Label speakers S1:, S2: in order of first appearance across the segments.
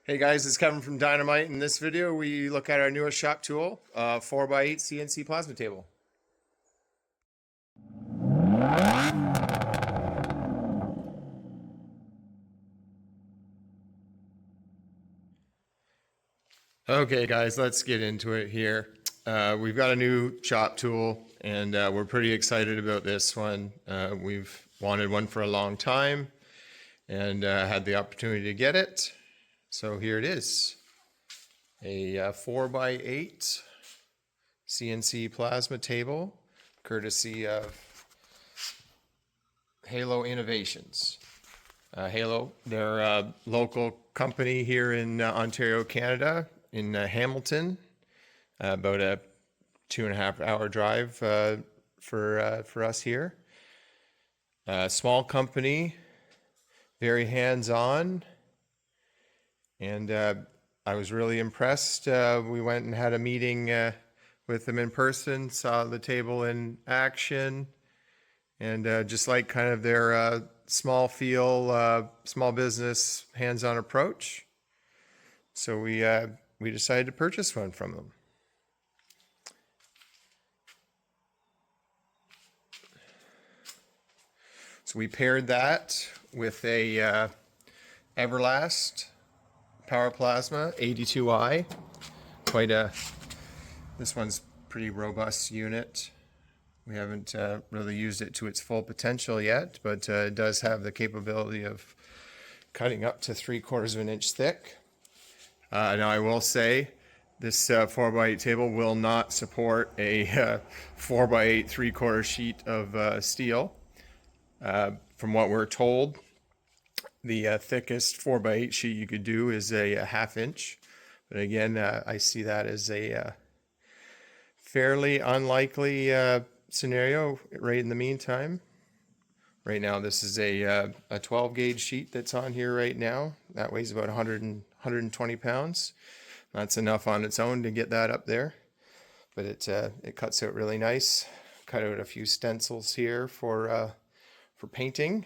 S1: Hey guys, it's Kevin from Dynomite. In this video, we look at our newest shop tool, 4x8 CNC plasma table. Okay guys, let's get into it here. We've got a new shop tool and we're pretty excited about this one. We've wanted one for a long time and had the opportunity to get it. So here it is, a 4x8 CNC plasma table, courtesy of Halo Innovations. Halo, they're a local company here in Ontario, Canada, in Hamilton, about a 2.5 hour drive for us here. Small company, very hands-on, and I was really impressed. We went and had a meeting with them in person, saw the table in action, and just like kind of their small feel, small business, hands-on approach. So we decided to purchase one from them. So we paired that with a Everlast Power Plasma 82i. This one's pretty robust unit. We haven't really used it to its full potential yet, but it does have the capability of cutting up to 3/4 of an inch thick. Now I will say this 4x8 table will not support a 4x8 3/4 sheet of steel. From what we're told, the thickest 4x8 sheet you could do is a 1/2 inch. But again, I see that as a fairly unlikely scenario right in the meantime. Right now, this is a 12 gauge sheet that's on here right now. That weighs about 120 pounds. That's enough on its own to get that up there. But it cuts out really nice. Cut out a few stencils here for painting.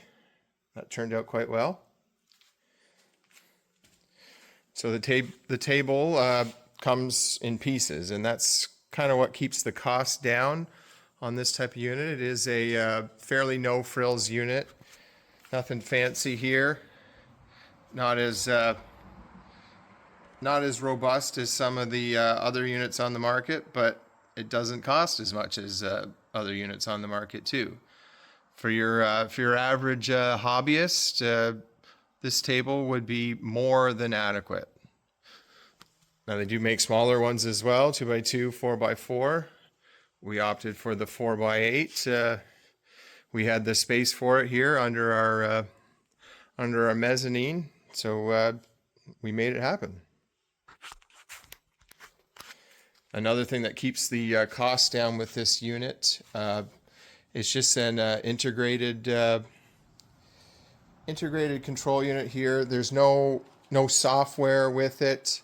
S1: That turned out quite well. So the table comes in pieces, and that's kind of what keeps the cost down on this type of unit. It is a fairly no frills unit. Nothing fancy here. Not as robust as some of the other units on the market, but it doesn't cost as much as other units on the market too. For your average hobbyist, this table would be more than adequate. Now they do make smaller ones as well, 2x2, 4x4. We opted for the 4x8. We had the space for it here under our mezzanine, so we made it happen. Another thing that keeps the cost down with this unit is just an integrated control unit here. There's no software with it.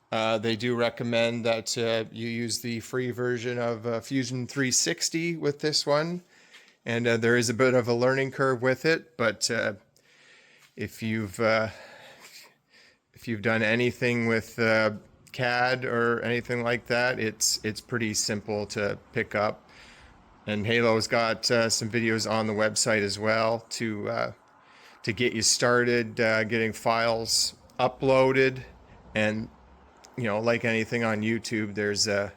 S1: They do recommend that you use the free version of Fusion 360 with this one, and there is a bit of a learning curve with it. But if you've done anything with CAD or anything like that, it's pretty simple to pick up. And Halo's got some videos on the website as well to get you started getting files uploaded. And you know, like anything on YouTube, there's a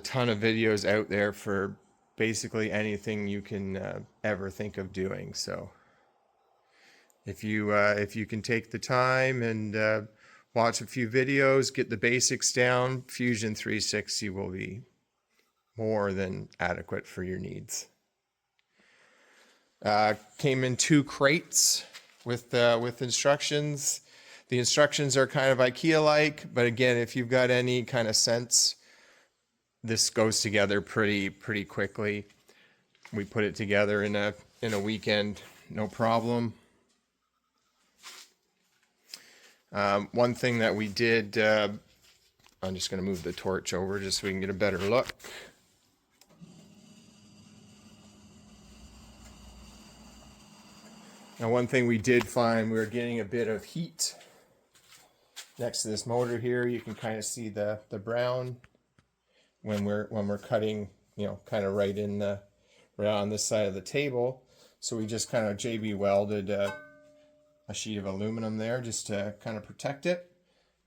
S1: ton of videos out there for basically anything you can ever think of doing. So if you can take the time and watch a few videos, get the basics down, Fusion 360 will be more than adequate for your needs. Came in 2 crates with instructions. The instructions are kind of IKEA-like, but again, if you've got any kind of sense, this goes together pretty quickly. We put it together in a weekend, no problem. One thing that we did, I'm just going to move the torch over just so we can get a better look. Now, one thing we did find, we were getting a bit of heat next to this motor here, you can kind of see the brown when we're cutting, you know, kind of right on this side of the table. So we just kind of JB welded a sheet of aluminum there just to kind of protect it.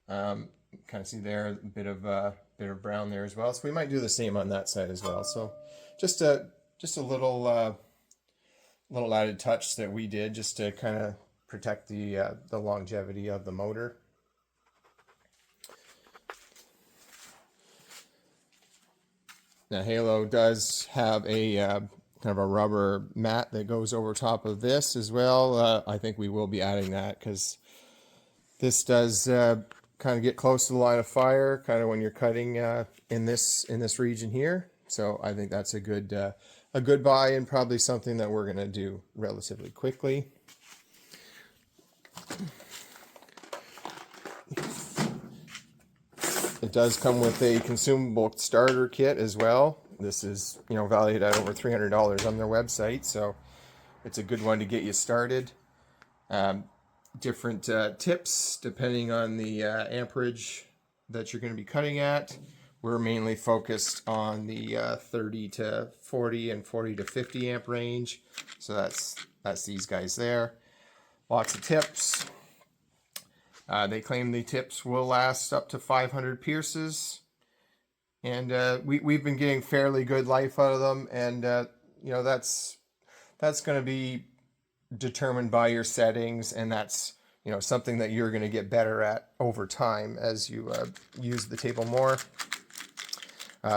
S1: Kind of see there a bit of brown there as well. So we might do the same on that side as well. So just a little added touch that we did just to kind of protect the longevity of the motor. Now Halo does have a kind of a rubber mat that goes over top of this as well. I think we will be adding that because this does kind of get close to the line of fire, kind of when you're cutting in this region here. So I think that's a good buy, and probably something that we're going to do relatively quickly. It does come with a consumable starter kit as well. This is, you know, valued at over $300 on their website, so it's a good one to get you started. Different tips depending on the amperage that you're going to be cutting at. We're mainly focused on the 30 to 40 and 40 to 50 amp range, so that's these guys there. Lots of tips. They claim the tips will last up to 500 pierces, and we've been getting fairly good life out of them, and you know, that's going to be determined by your settings, and that's, you know, something that you're going to get better at over time as you use the table more.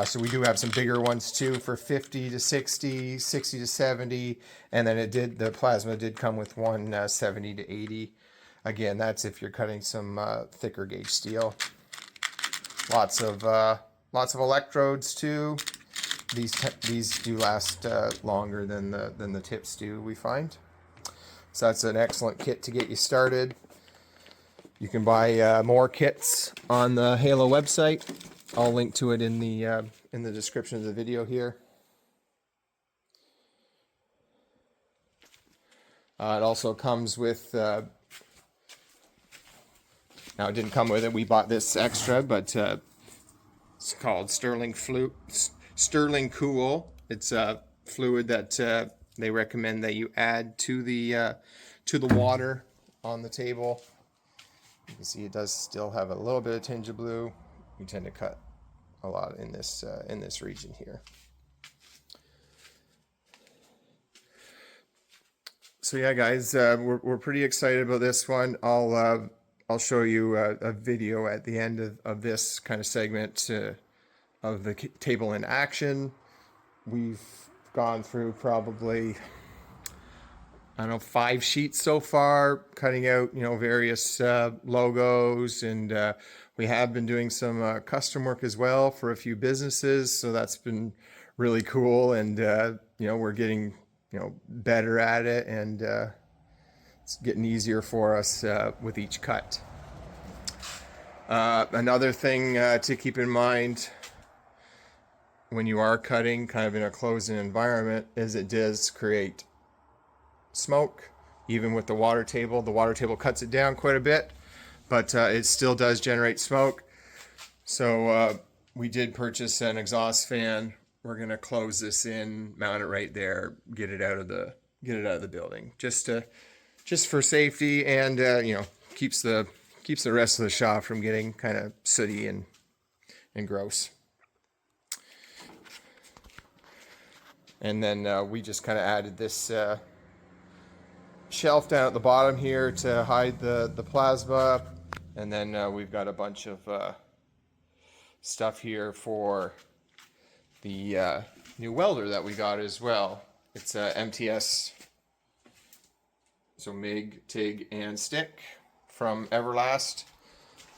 S1: So we do have some bigger ones too for 50 to 60, 60 to 70, and then the plasma did come with one 70 to 80. Again, that's if you're cutting some thicker gauge steel. Lots of electrodes too. These do last longer than the tips do, we find. So that's an excellent kit to get you started. You can buy more kits on the Halo website. I'll link to it in the description of the video here. It also comes with. Now it didn't come with it. We bought this extra, but it's called Sterling Cool. It's a fluid that they recommend that you add to the water on the table. You can see it does still have a little bit of tinge of blue. We tend to cut a lot in this region here. So yeah, guys, we're pretty excited about this one. I'll show you a video at the end of this kind of segment of the table in action. We've gone through probably, I don't know, 5 sheets so far, cutting out, you know, various logos, and we have been doing some custom work as well for a few businesses, so that's been really cool, and you know, we're getting, you know, better at it, and it's getting easier for us with each cut. Another thing to keep in mind when you are cutting kind of in a closed environment is it does create smoke. Even with the water table cuts it down quite a bit, but it still does generate smoke. So we did purchase an exhaust fan. We're gonna close this in, mount it right there, get it out of the building, just for safety, and you know, keeps the rest of the shop from getting kind of sooty and gross. And then we just kind of added this shelf down at the bottom here to hide the plasma, and then we've got a bunch of stuff here for the new welder that we got as well. It's MTS, so MIG, TIG, and stick from Everlast.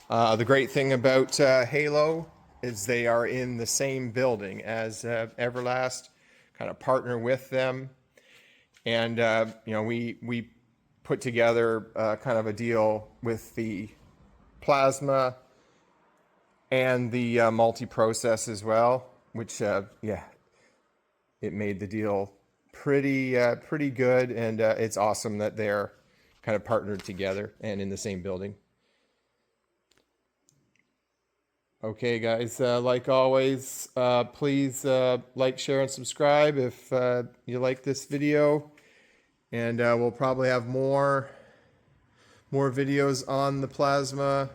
S1: The great thing about Halo is they are in the same building as Everlast, kind of partner with them. And you know, we put together kind of a deal with the plasma and the multi-process as well, which yeah, it made the deal pretty good, and it's awesome that they're kind of partnered together and in the same building. Okay, guys, like always, please like, share, and subscribe if you like this video. And we'll probably have more videos on the plasma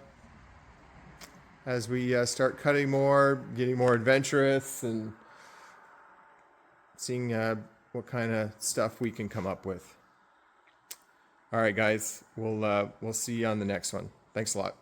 S1: as we start cutting more, getting more adventurous, and seeing what kind of stuff we can come up with. All right, guys, we'll see you on the next one. Thanks a lot.